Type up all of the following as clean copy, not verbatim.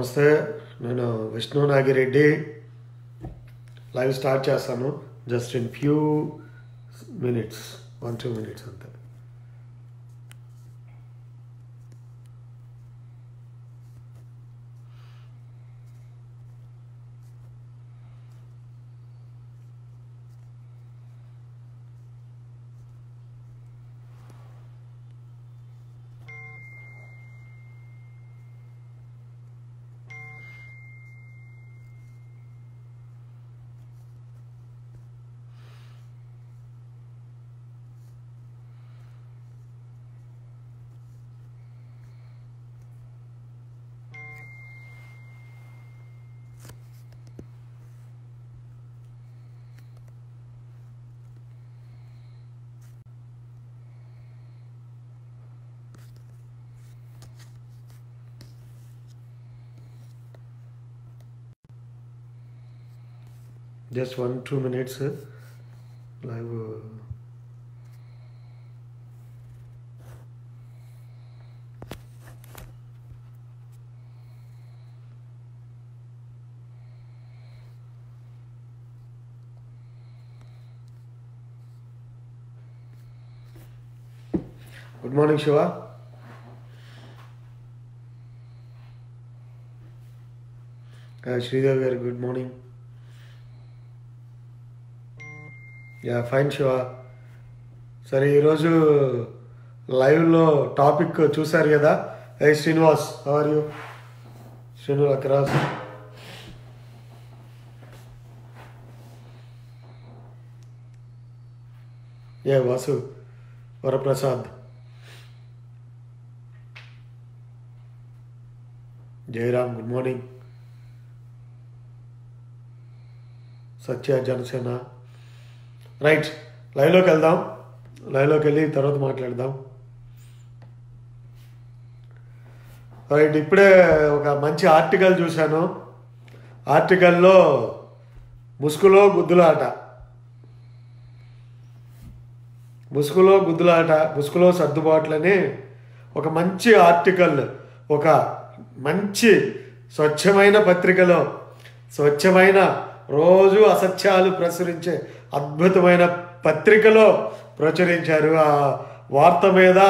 నమస్తే, నేను Vishnu Nagireddy. Live start చేస్తాను. Just in few minutes, 1-2 minutes అంతే. Just 1-2 minutes live. Good morning, Shiva. Sridhar garu, good morning. Yeah fine Shiva. సరే, ఈరోజు లైవ్లో టాపిక్ చూశారు కదా. Hey Srinivas, how are you? Srinu across. Hey Vasu Varaprasad, Jayaram, good morning. Satya, Janasena. Right, లైవ్లోకి వెళ్దాం. లైవ్లోకి వెళ్ళి తర్వాత మాట్లాడదాం. రైట్, ఇప్పుడే ఒక మంచి ఆర్టికల్ చూశాను. ఆర్టికల్లో ముసుగులో గుద్దులాట, ముసుగులో సర్దుబాట్లని ఒక మంచి ఆర్టికల్, ఒక మంచి స్వచ్ఛమైన పత్రికలో, స్వచ్ఛమైన రోజు అసత్యాలు ప్రచురించే అద్భుతమైన పత్రికలో ప్రచురించారు. ఆ వార్త మీద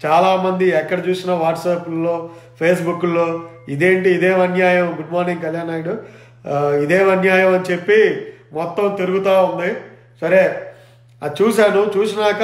చాలామంది ఎక్కడ చూసినా వాట్సాప్లో, ఫేస్బుక్లో ఇదేం అన్యాయం, గుడ్ మార్నింగ్ కళ్యాణ్ నాయుడు, ఇదేం అన్యాయం అని చెప్పి మొత్తం తిరుగుతూ ఉంది. సరే, అది చూసినాక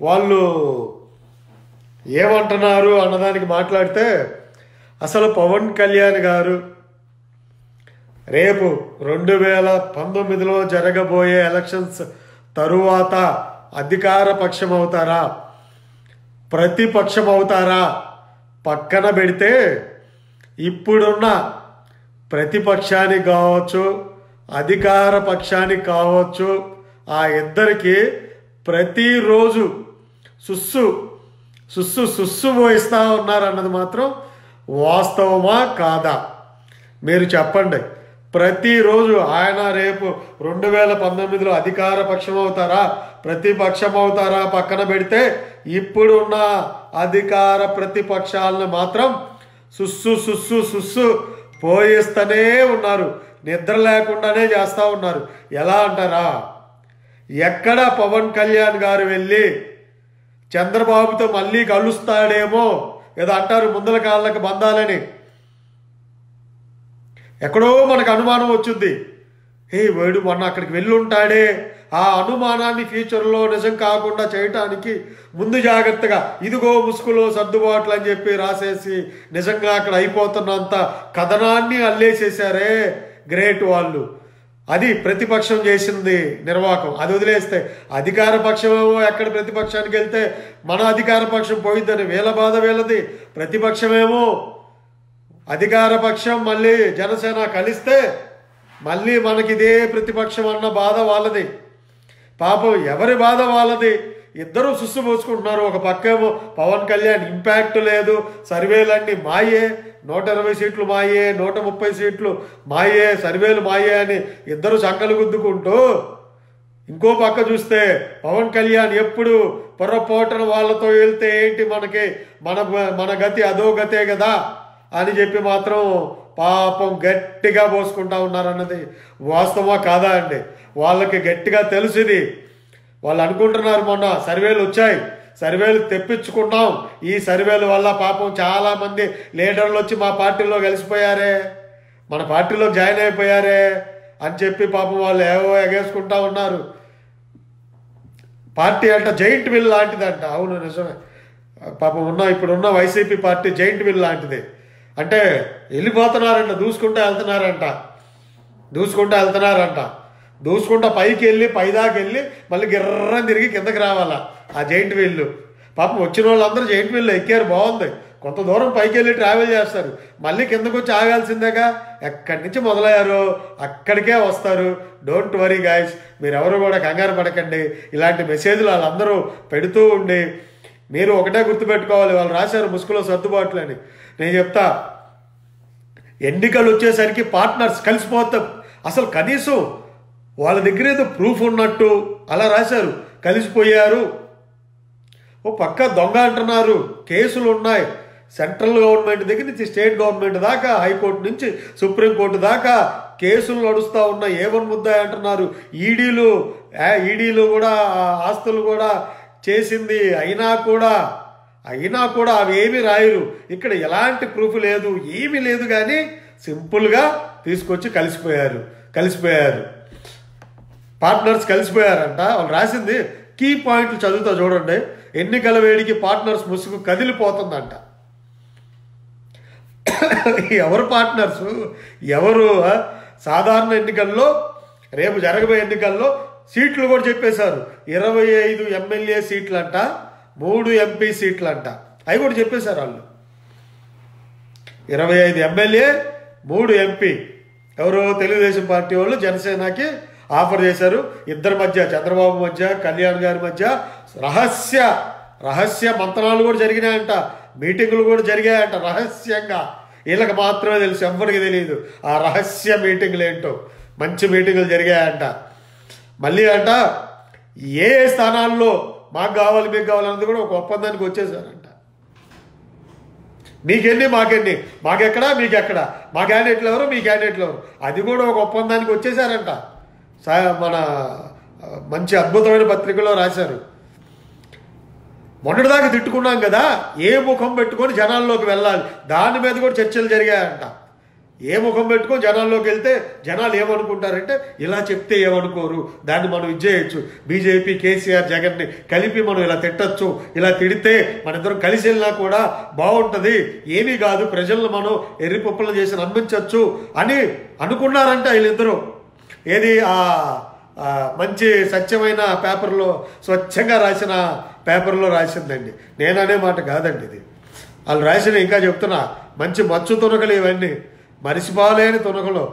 వాళ్ళు ఏమంటున్నారు అన్నదానికి మాట్లాడితే, అసలు పవన్ కళ్యాణ్ గారు రేపు 2019లో జరగబోయే ఎలక్షన్స్ తరువాత అధికార పక్షం అవుతారా, ప్రతిపక్షం అవుతారా పక్కన పెడితే, ఇప్పుడున్న ప్రతిపక్షానికి కావచ్చు, అధికార పక్షానికి కావచ్చు, ఆ ఇద్దరికి ప్రతిరోజు సుస్సు పోయిస్తూ ఉన్నారన్నది మాత్రం వాస్తవమా కాదా మీరు చెప్పండి. ప్రతిరోజు ఆయన రేపు 2019లో అధికార పక్షం అవుతారా, ప్రతిపక్షం అవుతారా పక్కన పెడితే, ఇప్పుడున్న అధికార ప్రతిపక్షాలను మాత్రం సుస్సు పోయిస్తూనే ఉన్నారు. నిద్ర లేకుండానే చేస్తూ ఉన్నారు. ఎలా అంటారా, ఎక్కడ పవన్ కళ్యాణ్ గారు వెళ్ళి చంద్రబాబుతో మళ్ళీ కలుస్తాడేమో, ఏదో అంటారు ముందల కాళ్ళకి బంధాలని, ఎక్కడో మనకు అనుమానం వచ్చింది. వేడు మొన్న అక్కడికి వెళ్ళి ఉంటాడే, ఆ అనుమానాన్ని ఫ్యూచర్లో నిజం కాకుండా చేయటానికి ముందు జాగ్రత్తగా ఇదిగో ముసుగులో సర్దుబాట్లు అని చెప్పి రాసేసి నిజంగా అక్కడ అయిపోతున్నంత కథనాన్ని అల్లేసేసారే గ్రేట్ వాళ్ళు. అది ప్రతిపక్షం చేసింది నిర్వాహకం. అది వదిలేస్తే అధికార పక్షమేమో ఎక్కడ ప్రతిపక్షానికి వెళ్తే మన అధికార పక్షం పోయిద్దని వీళ్ళ బాధ వీళ్ళది, ప్రతిపక్షమేమో అధికార పక్షం మళ్ళీ జనసేన కలిస్తే మళ్ళీ మనకి ఇదే ప్రతిపక్షం అన్న బాధ వాళ్ళది. పాపం ఎవరి బాధ వాళ్ళది. ఇద్దరూ సుస్సు పోసుకుంటున్నారు. ఒక పక్కేమో పవన్ కళ్యాణ్ ఇంపాక్ట్ లేదు, సర్వేలన్నీ మాయే, 120 సీట్లు మాయే, 130 సీట్లు మాయే, సర్వేలు మాయే అని ఇద్దరు సంకలు గుద్దుకుంటూ, ఇంకో పక్క చూస్తే పవన్ కళ్యాణ్ ఎప్పుడు పొరపాటున వాళ్ళతో వెళ్తే ఏంటి మనకి, మన గతి అదో గతే కదా అని చెప్పి మాత్రం పాపం గట్టిగా పోసుకుంటా ఉన్నారన్నది వాస్తవమా కాదా అండి? వాళ్ళకి గట్టిగా తెలుసుది. వాళ్ళు అనుకుంటున్నారు మొన్న సర్వేలు వచ్చాయి, సర్వేలు తెప్పించుకున్నాం, ఈ సర్వేల వల్ల పాపం చాలామంది లీడర్లు వచ్చి మా పార్టీలో కలిసిపోయారే, మన పార్టీలో జాయిన్ అయిపోయారే అని చెప్పి పాపం వాళ్ళు ఏవో ఎగేసుకుంటా ఉన్నారు. పార్టీ అంట జైంట్ వీల్ లాంటిదంట. అవును, నిజమే. పాపం ఇప్పుడున్న వైసీపీ పార్టీ జైంట్ వీల్ లాంటిది. అంటే వెళ్ళిపోతున్నారంట, దూసుకుంటూ వెళ్తున్నారంట. దూసుకుంటా పైకి వెళ్ళి పైదాకి వెళ్ళి మళ్ళీ గిర్రం తిరిగి కిందకి రావాలా ఆ జైంట్ వీళ్ళు. పాపం వచ్చిన వాళ్ళందరూ జైంట్ వీళ్ళు ఎక్కారు, బాగుంది. కొంత దూరం పైకి వెళ్ళి ట్రావెల్ చేస్తారు, మళ్ళీ కిందకు వచ్చి ఆగాల్సిందేగా. ఎక్కడి నుంచి మొదలయ్యారో అక్కడికే వస్తారు. డోంట్ వరీ గాయ్స్, మీరెవరు కూడా కంగారు పడకండి. ఇలాంటి మెసేజ్లు వాళ్ళందరూ పెడుతూ ఉండి మీరు ఒకటే గుర్తుపెట్టుకోవాలి, వాళ్ళు రాశారు ముసుగులో సర్దుబాట్లు అని. నేను చెప్తా, ఎన్నికలు వచ్చేసరికి పార్ట్నర్స్ కలిసిపోతాం. అసలు కనీసం వాళ్ళ దగ్గర ఏదో ప్రూఫ్ ఉన్నట్టు అలా రాశారు, కలిసిపోయారు. ఓ పక్క దొంగ అంటున్నారు, కేసులు ఉన్నాయి. సెంట్రల్ గవర్నమెంట్ దగ్గర నుంచి స్టేట్ గవర్నమెంట్ దాకా, హైకోర్టు నుంచి సుప్రీంకోర్టు దాకా కేసులు నడుస్తూ ఉన్నాయి. ఏమని ముద్దాయి అంటున్నారు, ఈడీలు కూడా ఆస్తులు కూడా చేసింది. అయినా కూడా అవి ఏమీ రాయరు. ఇక్కడ ఎలాంటి ప్రూఫ్ లేదు, ఏమీ లేదు. కానీ సింపుల్గా తీసుకొచ్చి కలిసిపోయారు పార్ట్నర్స్ కలిసిపోయారంట. వాళ్ళు రాసింది కీ పాయింట్లు చదువుతా చూడండి. ఎన్నికల వేడికి పార్ట్నర్స్ ముసుగు కదిలిపోతుందంట. ఎవరు పార్ట్నర్సు, ఎవరు? సాధారణ ఎన్నికల్లో, రేపు జరగబోయే ఎన్నికల్లో సీట్లు కూడా చెప్పేశారు. 25 ఎమ్మెల్యే సీట్లంట, 3 ఎంపీ సీట్లంట. అవి కూడా చెప్పేశారు వాళ్ళు. 25 ఎమ్మెల్యే, 3 ఎంపీ. ఎవరు? తెలుగుదేశం పార్టీ వాళ్ళు జనసేనకి ఆఫర్ చేశారు. ఇద్దరి మధ్య, చంద్రబాబు మధ్య, కళ్యాణ్ గారి మధ్య రహస్య మంత్రాలు కూడా జరిగినాయంట, మీటింగులు కూడా జరిగాయంట రహస్యంగా. వీళ్ళకి మాత్రమే తెలుసు, ఎవ్వరికి తెలియదు ఆ రహస్య మీటింగులు ఏంటో. మంచి మీటింగులు జరిగాయంట. మళ్ళీ అంట ఏ స్థానాల్లో మాకు కావాలి మీకు కావాలన్నది కూడా ఒక ఒప్పందానికి వచ్చేసారంట. మీకెన్ని మాకెన్ని, మాకెక్కడా మీకెక్కడా, మా క్యాండిడేట్లు ఎవరు మీ క్యాండిడేట్లు ఎవరు, అది కూడా ఒక ఒప్పందానికి వచ్చేసారంట. మన మంచి అద్భుతమైన పత్రికలో రాశారు. మొన్నటిదాకా తిట్టుకున్నాం కదా, ఏ ముఖం పెట్టుకొని జనాల్లోకి వెళ్ళాలి, దాని మీద కూడా చర్చలు జరిగాయంట. ఏ ముఖం పెట్టుకొని జనాల్లోకి వెళ్తే జనాలు ఏమనుకుంటారంటే, ఇలా చెప్తే ఏమనుకోరు, దాన్ని మనం ఇచ్చేయచ్చు. బీజేపీ, కేసీఆర్, జగన్ని కలిపి మనం ఇలా తిట్టచ్చు, ఇలా తిడితే మన ఇద్దరం కలిసి వెళ్ళినా కూడా బాగుంటుంది, ఏమీ కాదు, ప్రజలను మనం ఎర్రిపప్పులను చేసి నమ్మించవచ్చు అని అనుకున్నారంట వీళ్ళిద్దరూ. ఏది మంచి స్వచ్ఛమైన పేపర్లో, స్వచ్ఛంగా రాసిన పేపర్లో రాసిందండి. నేననే మాట కాదండి ఇది, వాళ్ళు రాసిన. ఇంకా చెప్తున్నా, మంచి మచ్చు తునకలు ఇవన్నీ, మరిసిపోలేని తునకలు.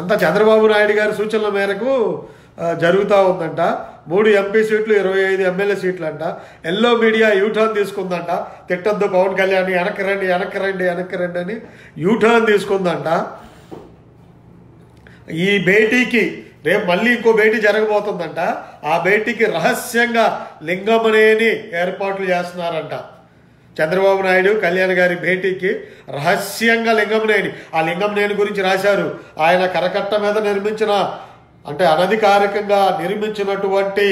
అంతా చంద్రబాబు నాయుడు గారి సూచనల మేరకు జరుగుతూ ఉందంట. 3 ఎంపీ సీట్లు, 25 ఎమ్మెల్యే సీట్లు అంట. ఎల్లో మీడియా యూటర్న్ తీసుకుందంట. తిట్టద్దు పవన్ కళ్యాణ్, వెనక్కి రండి అని యూటర్న్ తీసుకుందంట. ఈ భేటీకి రేపు మళ్ళీ ఇంకో భేటీ జరగబోతుందంట. ఆ భేటీకి రహస్యంగా లింగమనేని ఏర్పాట్లు చేస్తున్నారంట. చంద్రబాబు నాయుడు, కళ్యాణ్ గారి భేటీకి రహస్యంగా లింగమనేని, ఆ లింగమనేని గురించి రాశారు. ఆయన కరకట్ట మీద నిర్మించిన, అంటే అనధికారికంగా నిర్మించినటువంటి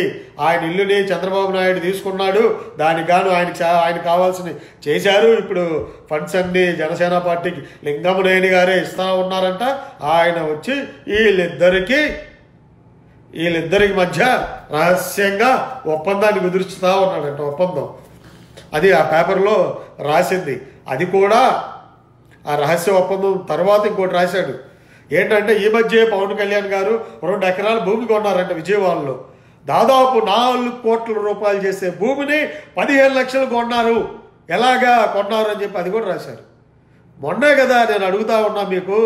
ఆయన ఇల్లుని చంద్రబాబు నాయుడు తీసుకున్నాడు. దానికి గాను ఆయన కావాల్సిన చేశారు. ఇప్పుడు ఫండ్స్ అన్ని జనసేన పార్టీకి లింగమనేని గారే ఇస్తా ఉన్నారంట. ఆయన వచ్చి వీళ్ళిద్దరికి మధ్య రహస్యంగా ఒప్పందాన్ని కుదుర్చుతా ఉన్నాడంట. ఒప్పందం అది ఆ పేపర్లో రాసింది. అది కూడా ఆ రహస్య ఒప్పందం తర్వాత ఇంకోటి రాశాడు. ఏంటంటే, ఈ మధ్య పవన్ కళ్యాణ్ గారు 2 ఎకరాల భూమి కొన్నారంట విజయవాడలో. దాదాపు 4 కోట్ల రూపాయలు చేసే భూమిని 15 లక్షలు కొన్నారు. ఎలాగా కొన్నారు అని చెప్పి అది కూడా రాశారు. మొన్నే కదా నేను అడుగుతా ఉన్నా మీకు,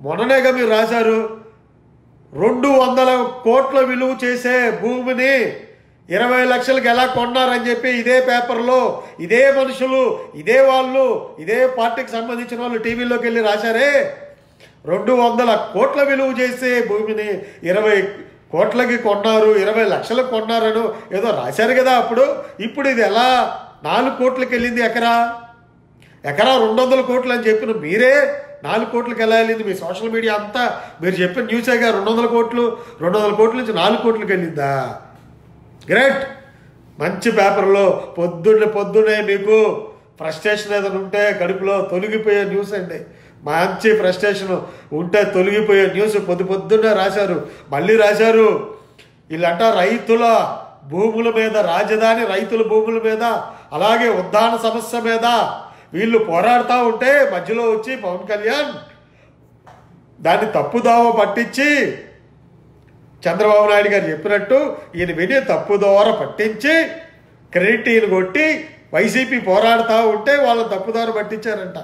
మొన్ననేగా మీరు రాశారు. 200 కోట్ల విలువ చేసే భూమిని 20 లక్షలకు ఎలా కొన్నారని చెప్పి ఇదే పేపర్లో ఇదే మనుషులు, ఇదే వాళ్ళు, ఇదే పార్టీకి సంబంధించిన వాళ్ళు టీవీలోకి వెళ్ళి రాశారే. 200 కోట్ల విలువ చేసే భూమిని 20 కోట్లకి కొన్నారు, 20 లక్షలకు కొన్నారని ఏదో రాశారు కదా అప్పుడు. ఇప్పుడు ఇది ఎలా 4 కోట్లకి వెళ్ళింది ఎకరా 200 కోట్లు అని చెప్పిన మీరే 4 కోట్లకి ఎలా వెళ్ళింది? మీ సోషల్ మీడియా అంతా మీరు చెప్పిన న్యూసేగా 200 కోట్లు నుంచి 4 కోట్లకి వెళ్ళిందా? గ్రేట్. మంచి పేపర్లో పొద్దున్నే మీకు ఫ్రస్ట్రేషన్ ఏదైనా ఉంటే కడుపులో తొలగిపోయే న్యూస్ అండి. మంచి ఫ్రస్ట్రేషన్ ఉంటే తొలగిపోయే న్యూస్ పొద్దున్నే రాశారు. మళ్ళీ రాశారు, వీళ్ళంట రైతుల భూముల మీద, రాజధాని రైతుల భూముల మీద, అలాగే ఉద్దాన సమస్య మీద వీళ్ళు పోరాడుతూ ఉంటే మధ్యలో వచ్చి పవన్ కళ్యాణ్ దాన్ని తప్పుదోవ పట్టించి, చంద్రబాబు నాయుడు గారు చెప్పినట్టు ఈయన విని తప్పుదోవ పట్టించి క్రెడిట్ ఈయన కొట్టి వైసీపీ పోరాడుతూ ఉంటే వాళ్ళని తప్పుదారు పట్టించారంట.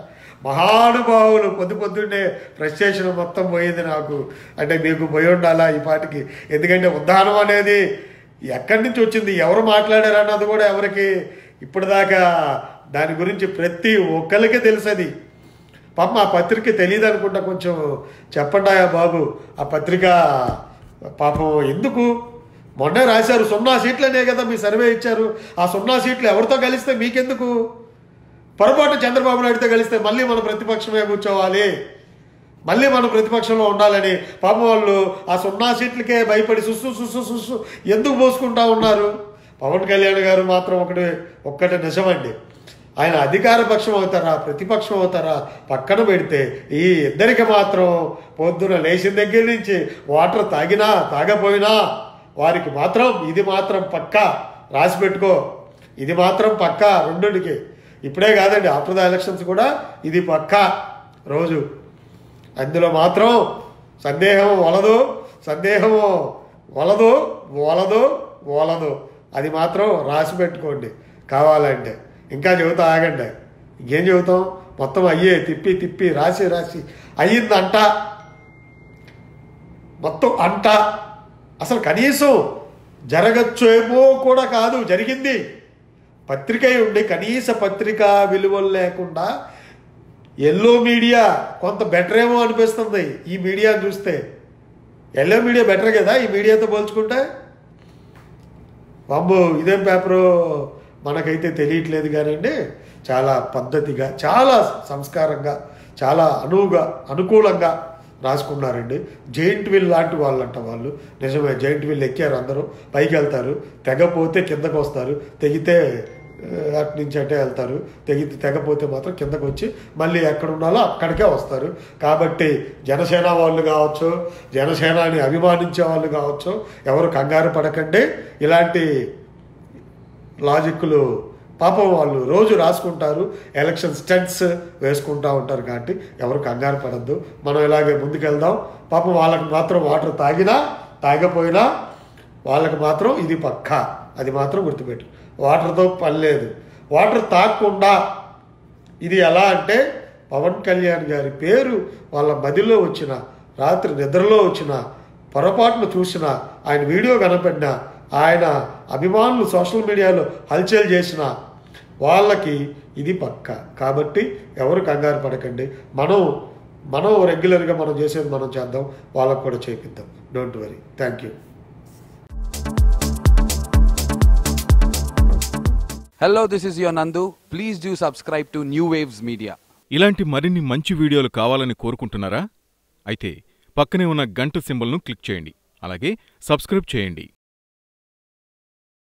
మహానుభావులు. పొద్దున్నే ఫ్రస్ట్రేషన్ మొత్తం పోయింది నాకు. అంటే మీకు పోయి ఉండాలా ఈ పాటికి. ఎందుకంటే ఉద్దానం అనేది ఎక్కడి నుంచి వచ్చింది, ఎవరు మాట్లాడారు అన్నది కూడా ఎవరికి ఇప్పటిదాకా దాని గురించి ప్రతి ఒక్కరికి తెలుసది. పాపం ఆ పత్రిక తెలియదు అనుకుంటా, కొంచెం చెప్పండి బాబు. ఆ పత్రిక పాపం ఎందుకు మొన్నే రాశారు, 0 సీట్లనే కదా మీ సర్వే ఇచ్చారు. ఆ 0 సీట్లు ఎవరితో కలిస్తే మీకెందుకు? పొరపాటు చంద్రబాబు నాయుడుతో కలిస్తే మళ్ళీ మన ప్రతిపక్షమే కూర్చోవాలి, మళ్ళీ మనం ప్రతిపక్షంలో ఉండాలని పాపం వాళ్ళు ఆ 0 సీట్లకే భయపడి సుస్సు ఎందుకు పోసుకుంటా ఉన్నారు? పవన్ కళ్యాణ్ గారు మాత్రం ఒక్కటి నిజమండి. ఆయన అధికార పక్షం అవుతారా ప్రతిపక్షం అవుతారా పక్కన పెడితే, ఈ ఇద్దరికి మాత్రం పొద్దున లేచిన దగ్గర నుంచి వాటర్ తాగినా తాగపోయినా వారికి మాత్రం ఇది మాత్రం పక్కా రాసి పెట్టుకో, ఇది మాత్రం పక్కా రెండుకి. ఇప్పుడే కాదండి, ఆఫ్టర్ ద ఎలక్షన్స్ కూడా ఇది పక్కా రోజు. అందులో మాత్రం సందేహం వలదు. అది మాత్రం రాసి పెట్టుకోండి కావాలంటే. ఇంకా చెబుతా ఆగండి, ఇంకేం చెబుతాం? మొత్తం అయ్యే తిప్పి రాసి అయ్యిందంట, మొత్తం అంట. అసలు కనీసం జరగచ్చేమో కూడా కాదు, జరిగింది. పత్రిక ఉండి కనీస పత్రికా విలువలు లేకుండా ఎల్లో మీడియా కొంత బెటర్ ఏమో అనిపిస్తుంది ఈ మీడియాను చూస్తే. ఎల్లో మీడియా బెటర్ కదా ఈ మీడియాతో పోల్చుకుంటే. బాబు ఇదేం పేపరు మనకైతే తెలియట్లేదు కానండి, చాలా పద్ధతిగా, చాలా సంస్కారంగా, చాలా అనుకూలంగా రాసుకున్నారండి. జైంట్ వీల్ లాంటి వాళ్ళంట వాళ్ళు. నిజమే, జైంట్ వీల్ ఎక్కారు అందరూ, పైకి వెళ్తారు, తెగపోతే కిందకు వస్తారు, తెగితే అటు నుంచి అటే వెళ్తారు, తెగపోతే మాత్రం కిందకు వచ్చి మళ్ళీ ఎక్కడ ఉండాలో అక్కడికే వస్తారు. కాబట్టి జనసేన వాళ్ళు కావచ్చు, జనసేనని అభిమానించే వాళ్ళు కావచ్చు, ఎవరు కంగారు పడకండి. ఇలాంటి లాజిక్లు పాపం వాళ్ళు రోజు రాసుకుంటారు, ఎలక్షన్ స్టంట్స్ వేసుకుంటూ ఉంటారు. కాబట్టి ఎవరు కంగారు పడద్దు, మనం ఇలాగే ముందుకెళ్దాం. పాపం వాళ్ళకి మాత్రం వాటర్ తాగినా తాగపోయినా వాళ్ళకి మాత్రం ఇది పక్కా, అది మాత్రం గుర్తుపెట్టు. వాటర్తో పని లేదు. వాటర్ తాగకుండా ఇది ఎలా అంటే, పవన్ కళ్యాణ్ గారి పేరు వాళ్ళ మదిలో వచ్చిన, రాత్రి నిద్రలో వచ్చిన, పొరపాటును చూసిన, ఆయన వీడియో కనపడిన, ఆయన అభిమానులు సోషల్ మీడియాలో హల్చల్ చేసిన వాళ్ళకి ఇది పక్క. కాబట్టి ఎవరు కంగారు పడకండి. మనం రెగ్యులర్గా మనం చేసేది మనం చేద్దాం, వాళ్ళకు కూడా చేపిద్దాం. Don't worry. Thank you. Hello, this is your Nandu. Please do subscribe to New Waves Media. ఇలాంటి మరిన్ని మంచి వీడియోలు కావాలని కోరుకుంటున్నారా? అయితే పక్కనే ఉన్న గంట సింబల్ను క్లిక్ చేయండి. అలాగే సబ్స్క్రైబ్ చేయండి.